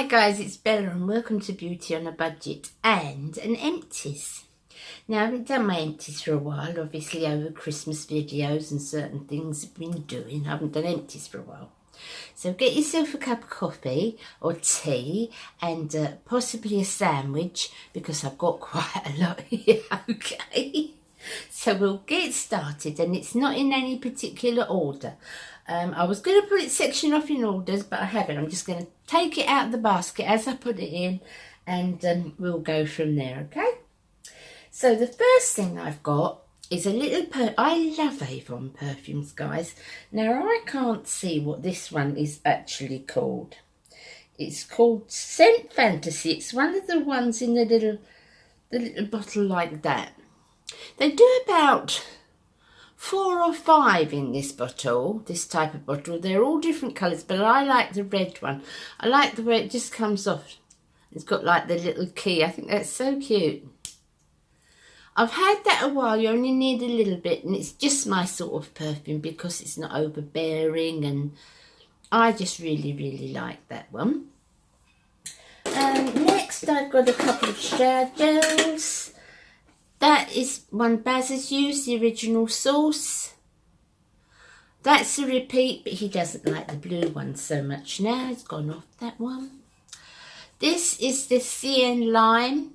Hi guys, it's Bella and welcome to Beauty on a Budget and an Empties. Now I haven't done my Empties for a while, obviously over Christmas videos and certain things I've been doing. I haven't done Empties for a while. So get yourself a cup of coffee or tea and possibly a sandwich because I've got quite a lot here, okay? So we'll get started, and it's not in any particular order. I was going to put it section off in orders, but I haven't. I'm just going to take it out of the basket as I put it in, and we'll go from there, okay? So the first thing I've got is a little I love Avon perfumes, guys. Now I can't see what this one is actually called. It's called Scent Fantasy. It's one of the ones in the little bottle like that. They do about 4 or 5 in this bottle, this type of bottle. They're all different colours, but I like the red one. I like the way it just comes off. It's got like the little key. I think that's so cute. I've had that a while. You only need a little bit, and it's just my sort of perfume because it's not overbearing, and I just really, really like that one. Next, I've got a couple of shower gels. That is one Baz has used, the original Source. That's a repeat, but he doesn't like the blue one so much now. He's gone off that one. This is the CN Lime.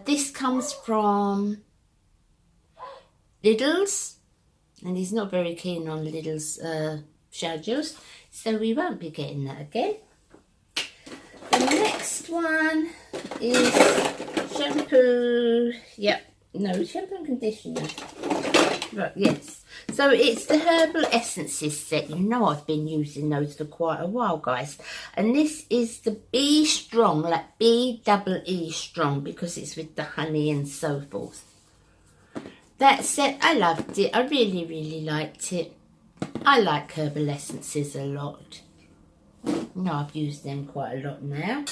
This comes from Lidl's, and he's not very keen on Lidl's shower gels, so we won't be getting that again. The next one is shampoo. Yep, no, shampoo and conditioner. Right, yes. So it's the Herbal Essences set. You know I've been using those for quite a while, guys. And this is the Be Strong, like B-double-E Strong, because it's with the honey and so forth. That set, I loved it. I really, really liked it. I like Herbal Essences a lot. No, I've used them quite a lot now.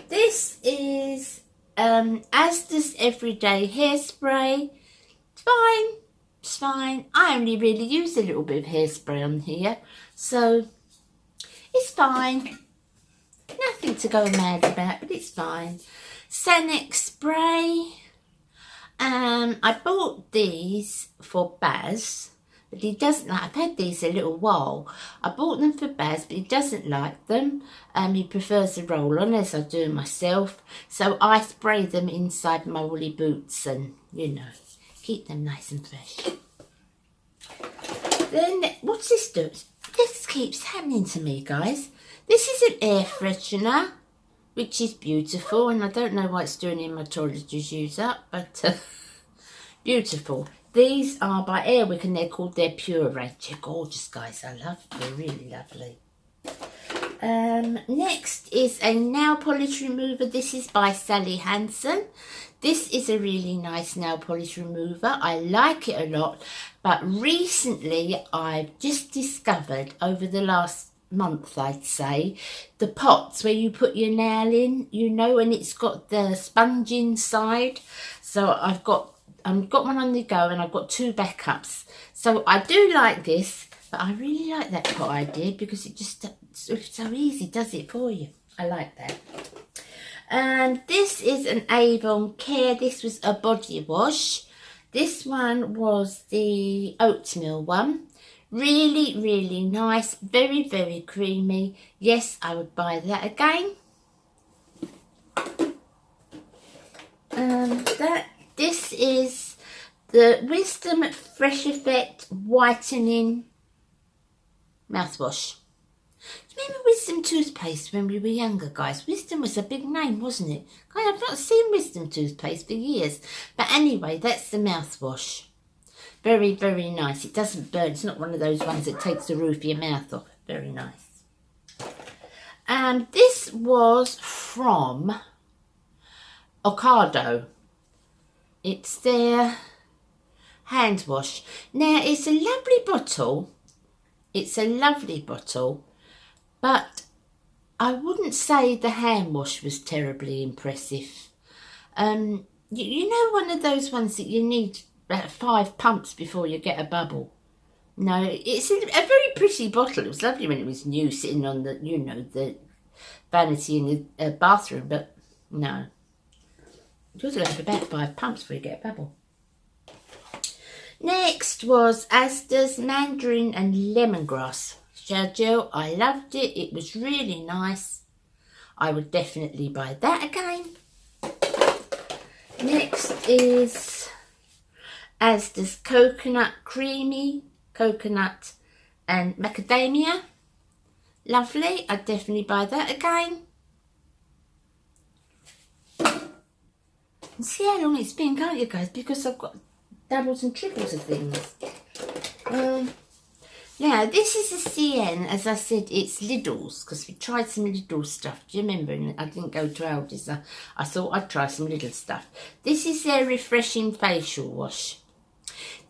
This is Asda's Everyday Hairspray. It's fine. It's fine. I only really use a little bit of hairspray on here, so it's fine. Nothing to go mad about, but it's fine. Sanex spray. I bought these for Baz, but he doesn't like. I've had these a little while. I bought them for Baz, but he doesn't like them. He prefers the roll-on, as I do myself. So I spray them inside my woolly boots, and you know, keep them nice and fresh. Then what's this do? This keeps happening to me, guys. This is an air freshener, which is beautiful, and I don't know why it's doing in my toilet use up, but beautiful. These are by Airwick, and they're called their Pure range. They're gorgeous, guys. I love them. They're really lovely. Next is a nail polish remover. This is by Sally Hansen. This is a really nice nail polish remover. I like it a lot, but recently I've just discovered, over the last month I'd say, the pots where you put your nail in, you know, and it's got the sponge inside. So I've got one on the go, and I've got 2 backups. So I do like this, but I really like that pot idea because it just, it's so easy, does it for you. I like that. And this is an Avon Care. This was a body wash. This one was the oatmeal one. Really, really nice. Very, very creamy. Yes, I would buy that again. This is the Wisdom Fresh Effect Whitening Mouthwash. Remember Wisdom toothpaste when we were younger, guys? Wisdom was a big name, wasn't it? Guys, I've not seen Wisdom toothpaste for years. But anyway, that's the mouthwash. Very, very nice. It doesn't burn. It's not one of those ones that takes the roof of your mouth off. Very nice. This was from Ocado. It's their hand wash. Now, it's a lovely bottle. It's a lovely bottle. But I wouldn't say the hand wash was terribly impressive. You know, one of those ones that you need about 5 pumps before you get a bubble. No, it's a very pretty bottle. It was lovely when it was new, sitting on the, you know, the vanity in the bathroom, but no. You've got to have about 5 pumps before you get a bubble. Next was Asda's Mandarin and Lemongrass shower gel. I loved it. It was really nice. I would definitely buy that again. Next is Asda's Coconut Creamy, Coconut and Macadamia. Lovely. I'd definitely buy that again. And see how long it's been, can't you guys? Because I've got doubles and triples of things. Now, this is a CN. As I said, it's Lidl's, because we tried some Lidl stuff. Do you remember? And I didn't go to Aldi's. I thought I'd try some Lidl stuff. This is their refreshing facial wash.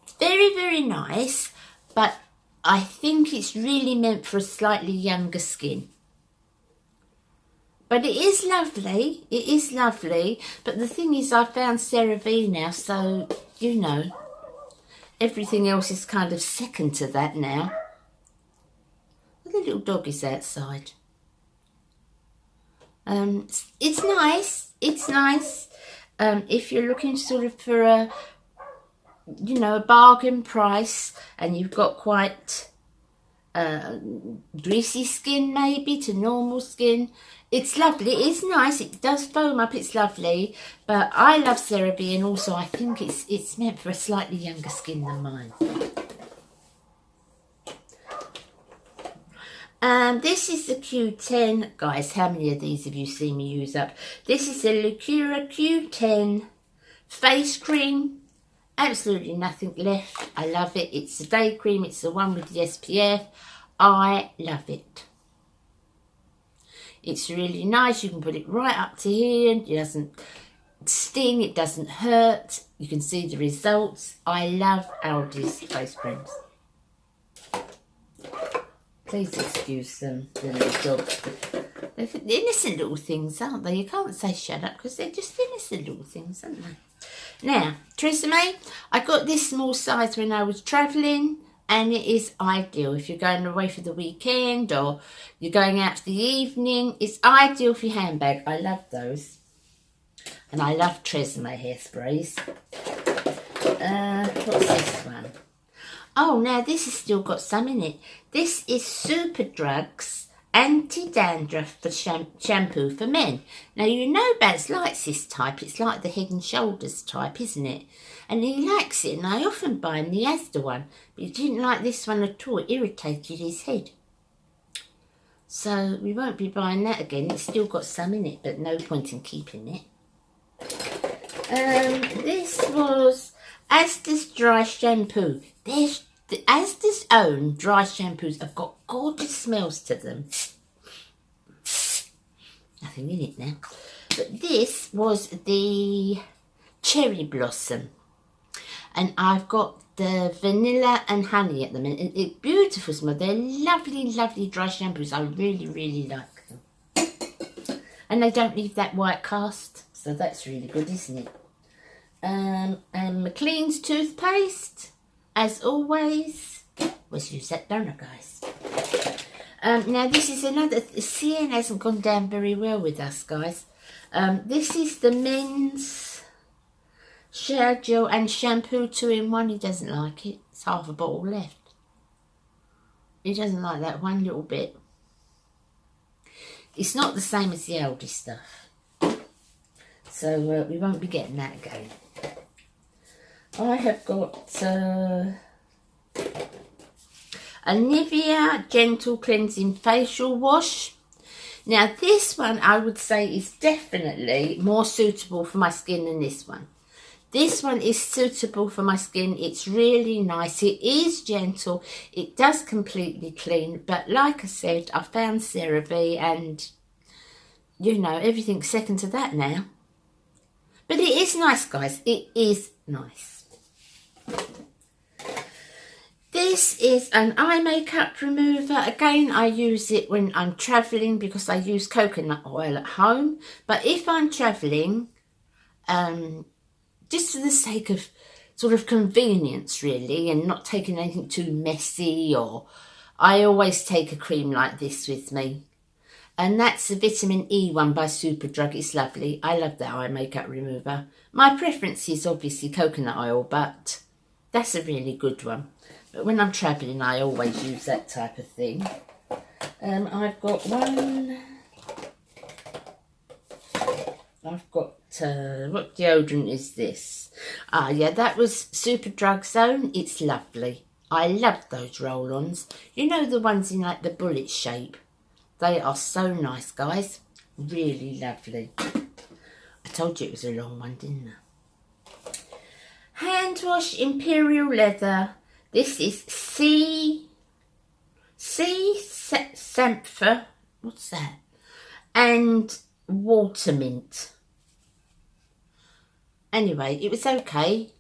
It's very, very nice, but I think it's really meant for a slightly younger skin. But it is lovely. It is lovely. But the thing is, I found CeraVe now, so, you know, everything else is kind of second to that now. The little dog is outside. It's nice. It's nice. If you're looking sort of for a, you know, a bargain price, and you've got quite greasy skin maybe to normal skin, it's lovely. It's nice. It does foam up. It's lovely. But I love CeraVe, and also I think it's meant for a slightly younger skin than mine. This is the Q10. Guys, how many of these have you seen me use up? This is the Lucura Q10 face cream. Absolutely nothing left. I love it. It's the day cream. It's the one with the SPF. I love it. It's really nice. You can put it right up to here. It doesn't sting. It doesn't hurt. You can see the results. I love Aldi's face creams. Please excuse them, the little dogs. They're innocent little things, aren't they? You can't say shut up, because they're just innocent little things, aren't they? Now, Tresemme, I got this small size when I was travelling, and it is ideal if you're going away for the weekend or you're going out for the evening. It's ideal for your handbag. I love those. And I love Tresemme hairsprays. What's this one? Oh, now this has still got some in it. This is Superdrug's Anti-Dandruff for shampoo for men. Now, you know Baz likes this type. It's like the Head and Shoulders type, isn't it? And he likes it, and I often buy him the Asda one. But he didn't like this one at all. It irritated his head. So we won't be buying that again. It's still got some in it, but no point in keeping it. This was Asda's dry shampoo. There's Asda's own dry shampoos have got gorgeous smells to them. Nothing in it now. But this was the Cherry Blossom. And I've got the vanilla and honey at the minute. It's beautiful smell. They're lovely, lovely dry shampoos. I really, really like them. And they don't leave that white cast. So that's really good, isn't it? And McLean's toothpaste, as always. Let's use that, don't I, guys? Now, this is another... CN hasn't gone down very well with us, guys. This is the men's shower gel and shampoo 2-in-1. He doesn't like it. It's half a bottle left. He doesn't like that one little bit. It's not the same as the Aldi stuff. So we won't be getting that again. I have got a Nivea Gentle Cleansing Facial Wash. Now this one I would say is definitely more suitable for my skin than this one. This one is suitable for my skin. It's really nice. It is gentle. It does completely clean. But like I said, I found CeraVe and, you know, everything's second to that now. But it is nice, guys. It is nice. This is an eye makeup remover. Again, I use it when I'm travelling because I use coconut oil at home. But if I'm travelling, just for the sake of sort of convenience, really, and not taking anything too messy, or I always take a cream like this with me. And that's the vitamin E one by Superdrug. It's lovely. I love that eye makeup remover. My preference is obviously coconut oil, but that's a really good one. But when I'm travelling, I always use that type of thing. I've got one. I've got, what deodorant is this? Ah, yeah, that was Superdrug Zone. It's lovely. I love those roll-ons. You know, the ones in like the bullet shape. They are so nice, guys. Really lovely. I told you it was a long one, didn't I? Hand wash Imperial Leather. This is Sea Sampher. What's that? And water mint. Anyway, it was okay.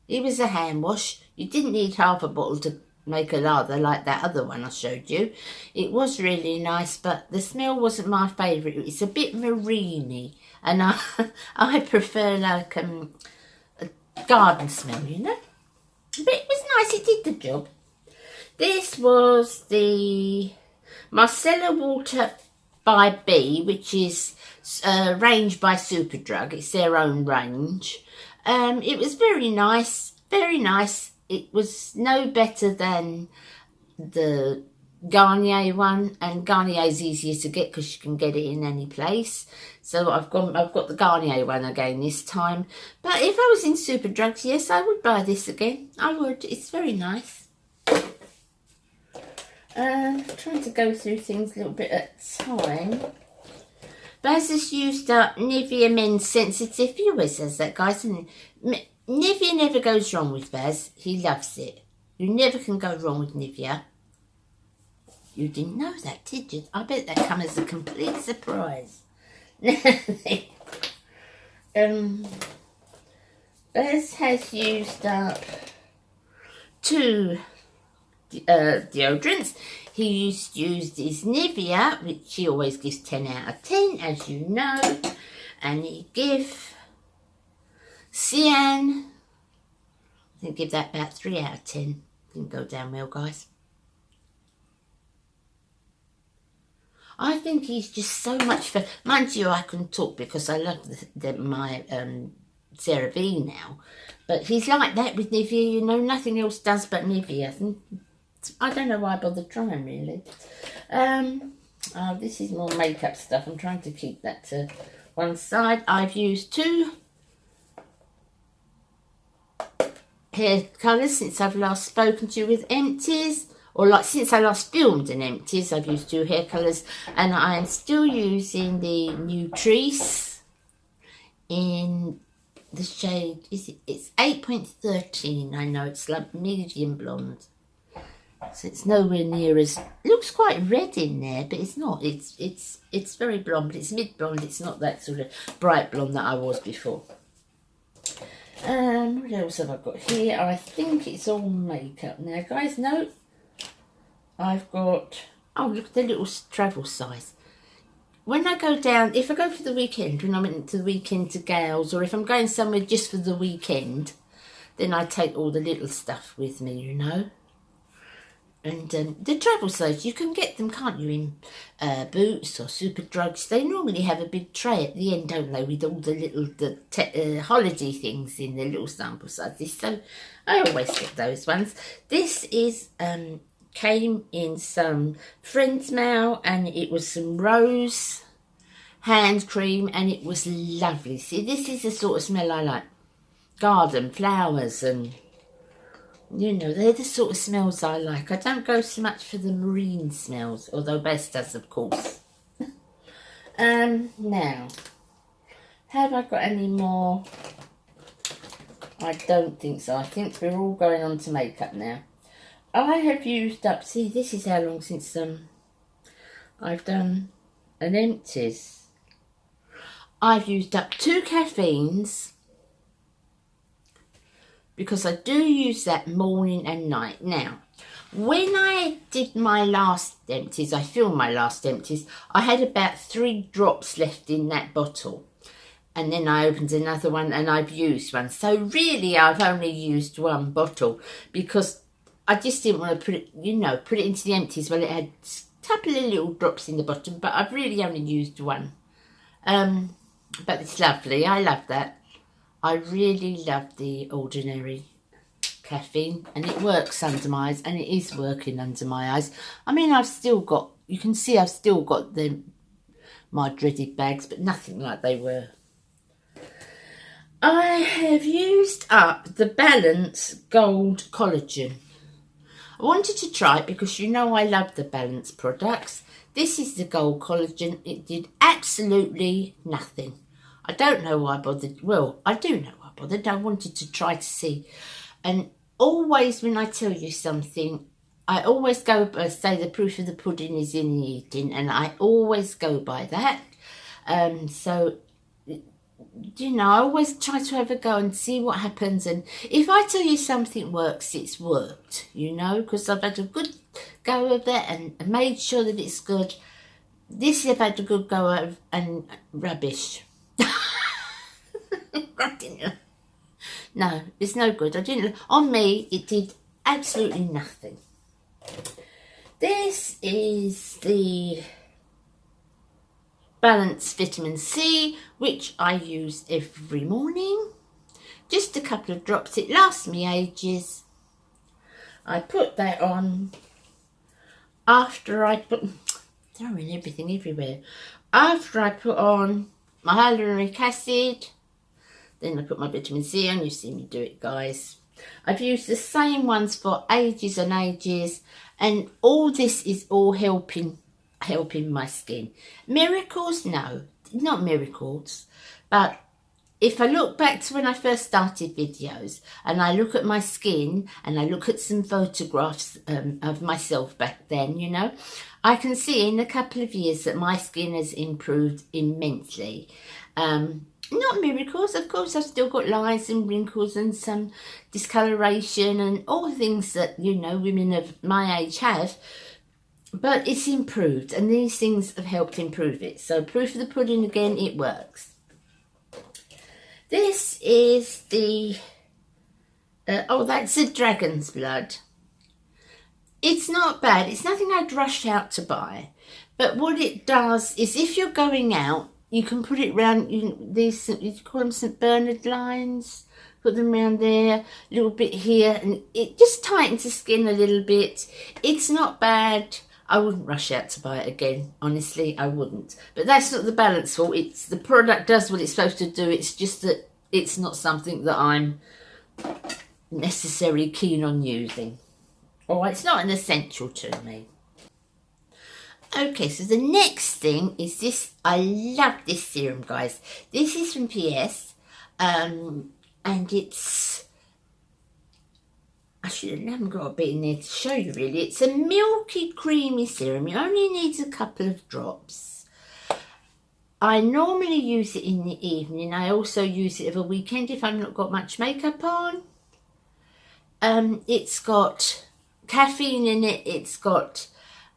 It was a hand wash. You didn't need half a bottle to make a lather like that other one I showed you. It was really nice, but the smell wasn't my favourite. It's a bit marine-y, and I prefer like a garden smell, you know. But it was nice. It did the job. This was the Micellar Water by B, which is range by Superdrug. It's their own range. It was very nice, very nice. It was no better than the Garnier one, and Garnier is easier to get because you can get it in any place. So I've got the Garnier one again this time. But if I was in Superdrug, yes, I would buy this again. I would. It's very nice. Trying to go through things a little bit at a time. Baz has used up Nivea Men's Sensitive. He always says that, guys. And Nivea never goes wrong with Baz. He loves it. You never can go wrong with Nivea. You didn't know that, did you? I bet that came as a complete surprise. Baz has used up 2 deodorants. He used his Nivea, which he always gives 10 out of 10, as you know. And he give Cyan, I think give that about 3 out of 10. Didn't go down well, guys. I think he's just so much fun. Mind you, I can talk because I love my CeraVe now. But he's like that with Nivea, you know, nothing else does but Nivea. I don't know why I bothered trying, really. This is more makeup stuff. I'm trying to keep that to one side. I've used 2 hair colours since I've last spoken to you with Empties. Or like since I last filmed in Empties, I've used 2 hair colours. And I am still using the Nutrice in the shade, it's 8.13. I know it's like medium blonde. So it's nowhere near as, it looks quite red in there, but it's not. It's very blonde, but it's mid blonde. It's not that sort of bright blonde that I was before. What else have I got here? I think it's all makeup now, guys. No, I've got, oh look at the little travel size. When I go down, if I go for the weekend, when I went to the weekend to Gales, or if I'm going somewhere just for the weekend, then I take all the little stuff with me, you know. And the travel size, you can get them, can't you, in Boots or Superdrugs. They normally have a big tray at the end, don't they, with all the little holiday things in the little sample sizes. So I always get those ones. This is came in some Friend's Mail, and it was some rose hand cream, and it was lovely. See, this is the sort of smell I like. Garden, flowers, and you know, they're the sort of smells I like. I don't go so much for the marine smells, although Bess does, of course. Now, have I got any more? I don't think so. I think we're all going on to makeup now. I have used up, see, this is how long since I've done an Empties. I've used up 2 caffeines, because I do use that morning and night. Now, when I did my last Empties, I filmed my last Empties, I had about 3 drops left in that bottle. And then I opened another one and I've used one. So really, I've only used 1 bottle because I just didn't want to put it, you know, put it into the Empties while it had couple of little drops in the bottom, but I've really only used one. But it's lovely. I love that. I really love the Ordinary caffeine, and it works under my eyes, and it is working under my eyes. I mean, I've still got, you can see I've still got my dreaded bags, but nothing like they were. I have used up the Balance Gold Collagen. I wanted to try it because you know I love the Balance products. This is the Gold Collagen. It did absolutely nothing. I don't know why I bothered. Well, I do know why I bothered. I wanted to try to see. And always when I tell you something, I always go by, say the proof of the pudding is in the eating, and I always go by that. So, you know, I always try to have a go and see what happens. And if I tell you something works, it's worked, you know, because I've had a good go of it and made sure that it's good. This I've had a good go of and rubbish. No, it's no good. I didn't. On me, it did absolutely nothing. This is the Balance Vitamin C, which I use every morning. Just a couple of drops. It lasts me ages. I put that on after I put, throwing everything everywhere. After I put on my hyaluronic acid, then I put my vitamin C on. You've seen me do it, guys. I've used the same ones for ages and ages, and all this is all helping my skin. Miracles? No, not miracles. But if I look back to when I first started videos, and I look at my skin, and I look at some photographs of myself back then, you know, I can see in a couple of years that my skin has improved immensely. Not miracles, of course. I've still got lines and wrinkles and some discoloration and all things that, you know, women of my age have. But it's improved, and these things have helped improve it. So proof of the pudding again, it works. This is the, oh, that's the dragon's blood. It's not bad. It's nothing I'd rush out to buy. But what it does is if you're going out, you can put it round, these, you call them St. Bernard lines. Put them around there, a little bit here, and it just tightens the skin a little bit. It's not bad. I wouldn't rush out to buy it again. Honestly, I wouldn't. But that's not the Balance fault. It's the product does what it's supposed to do. It's just that it's not something that I'm necessarily keen on using. Or it's not an essential to me. Okay, so the next thing is this. I love this serum, guys. This is from PS. And it's, I haven't got a bit in there to show you really. It's a milky creamy serum. It only needs a couple of drops. I normally use it in the evening. I also use it over a weekend if I've not got much makeup on. It's got caffeine in it. It's got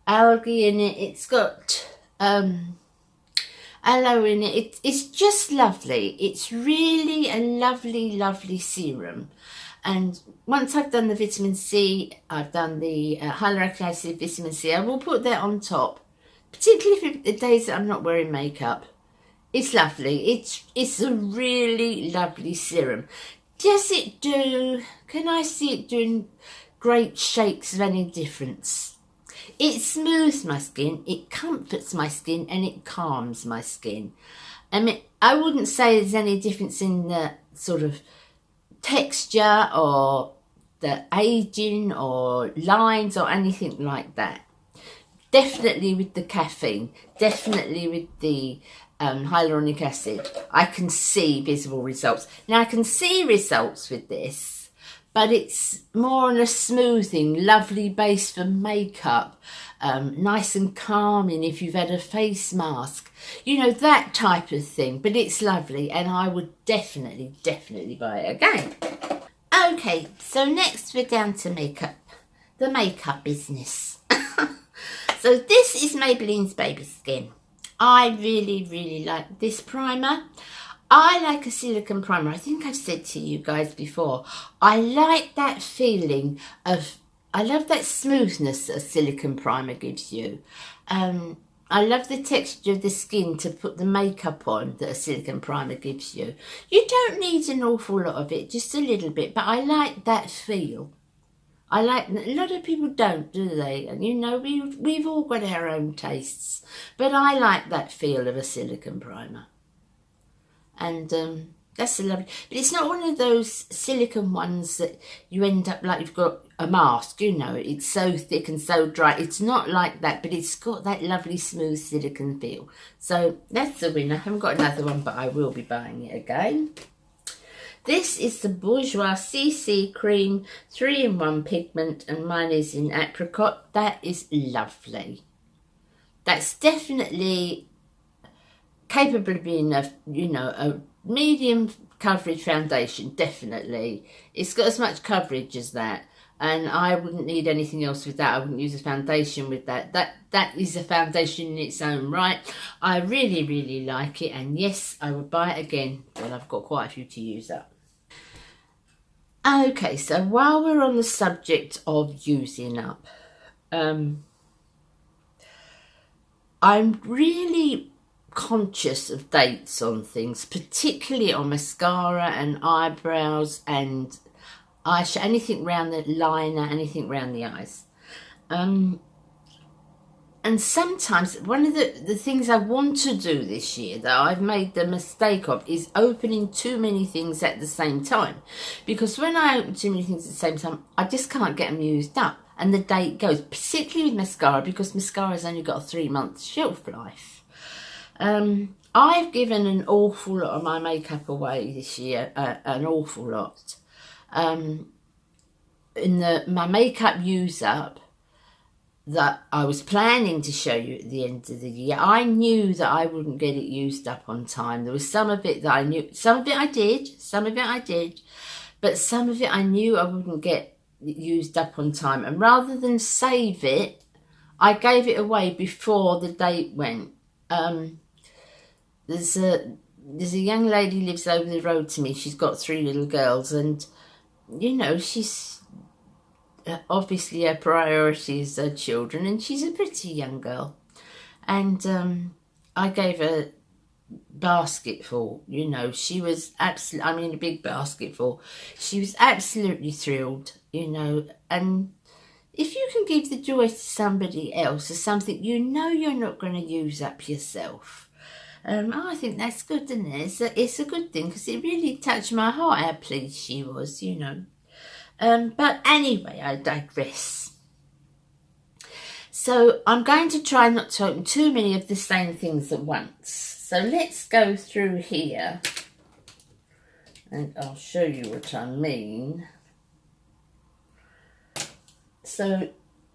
algae in it. It's got aloe in it. It's just lovely. It's really a lovely serum. And once I've done the vitamin C, I've done the hyaluronic acid, vitamin C, I will put that on top, particularly for the days that I'm not wearing makeup. It's lovely. It's a really lovely serum. Does it do, can I see it doing great shakes of any difference? It smooths my skin, it comforts my skin, and it calms my skin. I mean, I wouldn't say there's any difference in the sort of texture or the aging or lines or anything like that. Definitely with the caffeine, definitely with the hyaluronic acid, I can see visible results. Now I can see results with this, but it's more on a smoothing, lovely base for makeup, nice and calming if you've had a face mask, you know, that type of thing. But it's lovely, and I would definitely buy it again. Okay, so next we're down to makeup, the makeup business. So this is Maybelline's Baby Skin. I really like this primer. I like a silicone primer. I think I've said to you guys before, I like that feeling of I love that smoothness that a silicone primer gives you. I love the texture of the skin to put the makeup on that a silicone primer gives you. You don't need an awful lot of it, just a little bit, but I like that feel. I like, a lot of people don't, do they? And you know, we've all got our own tastes, but I like that feel of a silicone primer. And that's a lovely, but it's not one of those silicone ones that you end up like you've got a mask, you know, it's so thick and so dry. It's not like that, but it's got that lovely smooth silicone feel. So that's the winner. I haven't got another one, but I will be buying it again. This is the Bourjois CC Cream 3-in-1 pigment, and mine is in apricot. That is lovely. That's definitely capable of being a, you know, a medium coverage foundation, definitely. It's got as much coverage as that, and I wouldn't need anything else with that. I wouldn't use a foundation with that. That is a foundation in its own right. I really, really like it, and yes, I would buy it again. Well, I've got quite a few to use up. Okay, so while we're on the subject of using up, I'm really conscious of dates on things, particularly on mascara and eyebrows and eyeshadow, anything around the liner, anything around the eyes. And sometimes one of the things I want to do this year that I've made the mistake of is opening too many things at the same time. Because when I open too many things at the same time, I just can't get them used up. And the date goes, particularly with mascara, because mascara's only got a 3-month shelf life. I've given an awful lot of my makeup away this year, an awful lot. In my makeup use up that I was planning to show you at the end of the year, I knew that I wouldn't get it used up on time. There was some of it that I knew, some of it I did, but some of it I knew I wouldn't get used up on time. And rather than save it, I gave it away before the date went. There's a young lady lives over the road to me. She's got 3 little girls, and you know, she's obviously her priority is her children, and she's a pretty young girl. And I gave her basketful, you know, she was absolutely, I mean a big basketful. She was absolutely thrilled, you know. And if you can give the joy to somebody else or something you know you're not going to use up yourself, I think that's good, isn't it? It's a good thing, because it really touched my heart how pleased she was, you know. But anyway, I digress. So I'm going to try not to open too many of the same things at once. So let's go through here and I'll show you what I mean. So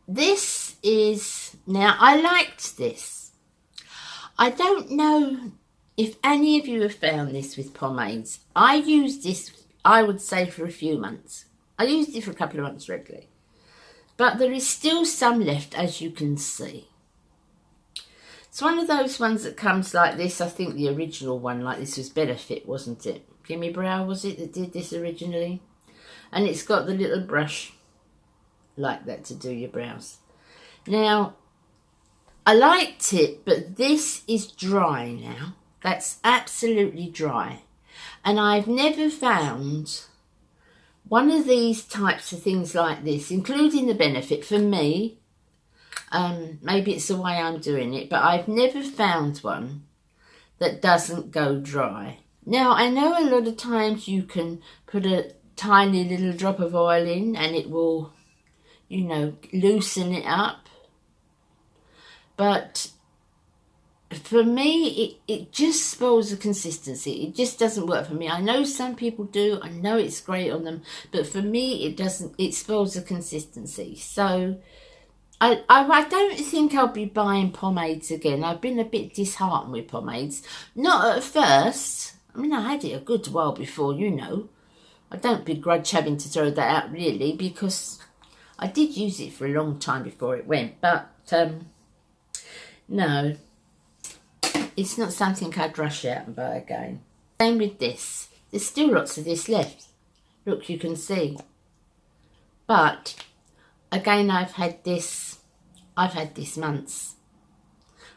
this is, now I liked this. I don't know if any of you have found this with pomades. I used this, I would say, for a few months. I used it for a couple of months regularly. But there is still some left, as you can see. It's one of those ones that comes like this. I think the original one like this was Better Fit, wasn't it? Gimme Brow, was it, that did this originally? And it's got the little brush like that to do your brows. Now, I liked it, but this is dry now. That's absolutely dry. And I've never found one of these types of things like this, including the Benefit, for me, maybe it's the way I'm doing it, but I've never found one that doesn't go dry. Now, I know a lot of times you can put a tiny little drop of oil in and it will, you know, loosen it up. But for me, it just spoils the consistency. It just doesn't work for me. I know some people do. I know it's great on them. But for me, it doesn't. It spoils the consistency. So I don't think I'll be buying pomades again. I've been a bit disheartened with pomades. Not at first. I mean, I had it a good while before, you know. I don't begrudge having to throw that out, really, because I did use it for a long time before it went. But no. It's not something I'd rush out and buy again. Same with this. There's still lots of this left. Look, you can see. But again, I've had this months.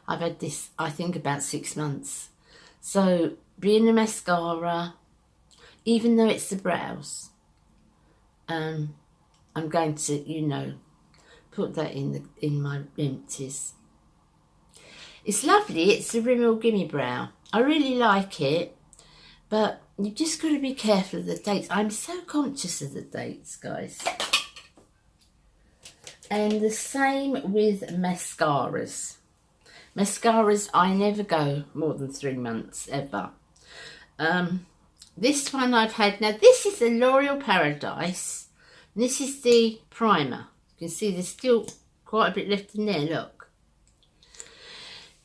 I've had this, I think, about 6 months. So being a mascara, even though it's the brows, I'm going to, you know, put that in my Empties. It's lovely. It's a Rimmel Gimme Brow. I really like it, but you just got to be careful of the dates. I'm so conscious of the dates, guys. And the same with mascaras. Mascaras, I never go more than 3 months, ever. This one I've had, now this is the L'Oreal Paradise. This is the primer. You can see there's still quite a bit left in there, look.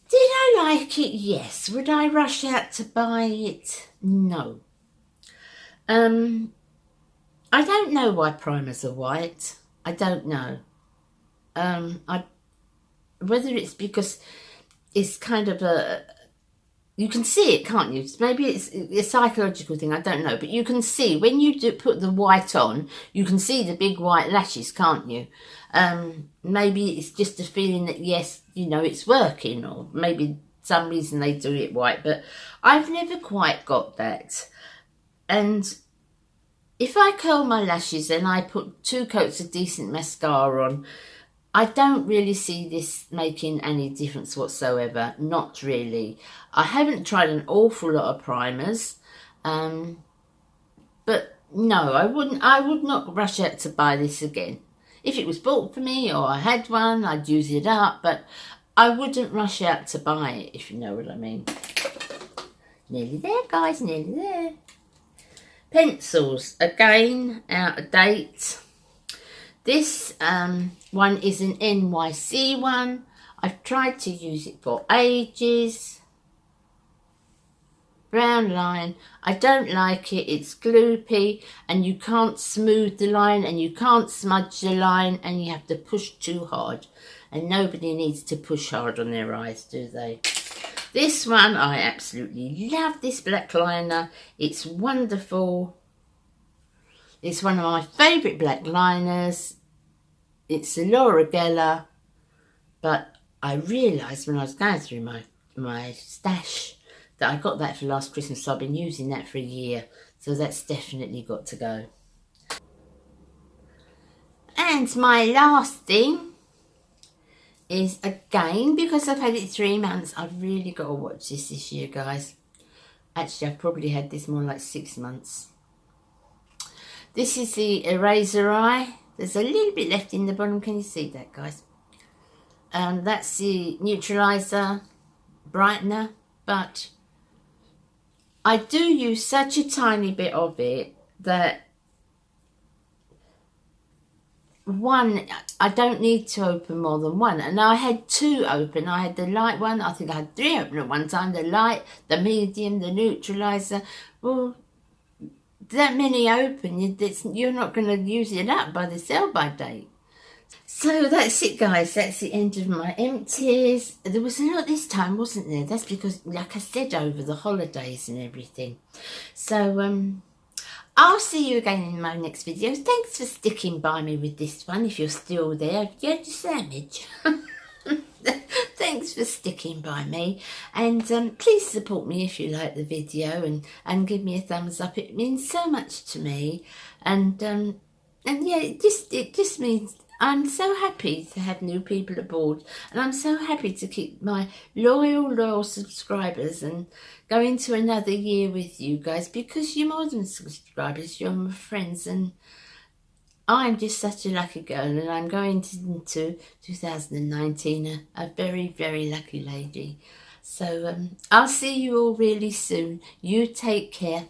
Did I like it? Yes. Would I rush out to buy it? No. I don't know why primers are white. I don't know. Whether it's because it's kind of a, you can see it, can't you? Maybe it's a psychological thing, I don't know. But you can see, when you do put the white on, you can see the big white lashes, can't you? Maybe it's just a feeling that, yes, you know, it's working, or maybe some reason they do it white. But I've never quite got that. And if I curl my lashes and I put 2 coats of decent mascara on, I don't really see this making any difference whatsoever. Not really. I haven't tried an awful lot of primers. But no, I would not rush out to buy this again. If it was bought for me or I had one, I'd use it up. But I wouldn't rush out to buy it, if you know what I mean. Nearly there, guys, nearly there. Pencils, again, out of date. This one is an NYC one. I've tried to use it for ages. Brown line. I don't like it. It's gloopy and you can't smooth the line and you can't smudge the line and you have to push too hard. And nobody needs to push hard on their eyes, do they? This one, I absolutely love this black liner. It's wonderful. It's one of my favourite black liners. It's a Laura Geller, but I realised when I was going through my stash that I got that for last Christmas, so I've been using that for a year. So that's definitely got to go. And my last thing is, again, because I've had it 3 months, I've really got to watch this year, guys. Actually, I've probably had this more like 6 months. This is the Eraser Eye. There's a little bit left in the bottom. Can you see that, guys? That's the neutralizer brightener, but I do use such a tiny bit of it that, one, I don't need to open more than one. And I had 2 open. I had the light one. I think I had 3 open at one time. The light, the medium, the neutralizer. Well, that many open, you're not going to use it up by the sell-by date. So that's it, guys. That's the end of my Empties. There was a lot this time, wasn't there? That's because, like I said, over the holidays and everything. So I'll see you again in my next video. Thanks for sticking by me with this one. If you're still there, you had your sandwich. Thanks for sticking by me, and please support me if you like the video, and give me a thumbs up. It means so much to me, and yeah, it just means I'm so happy to have new people aboard, and I'm so happy to keep my loyal subscribers and go into another year with you guys, because you're more than subscribers, you're my friends, and I'm just such a lucky girl, and I'm going into 2019 a very, very lucky lady. So I'll see you all really soon. You take care.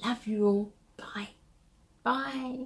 Love you all. Bye. Bye.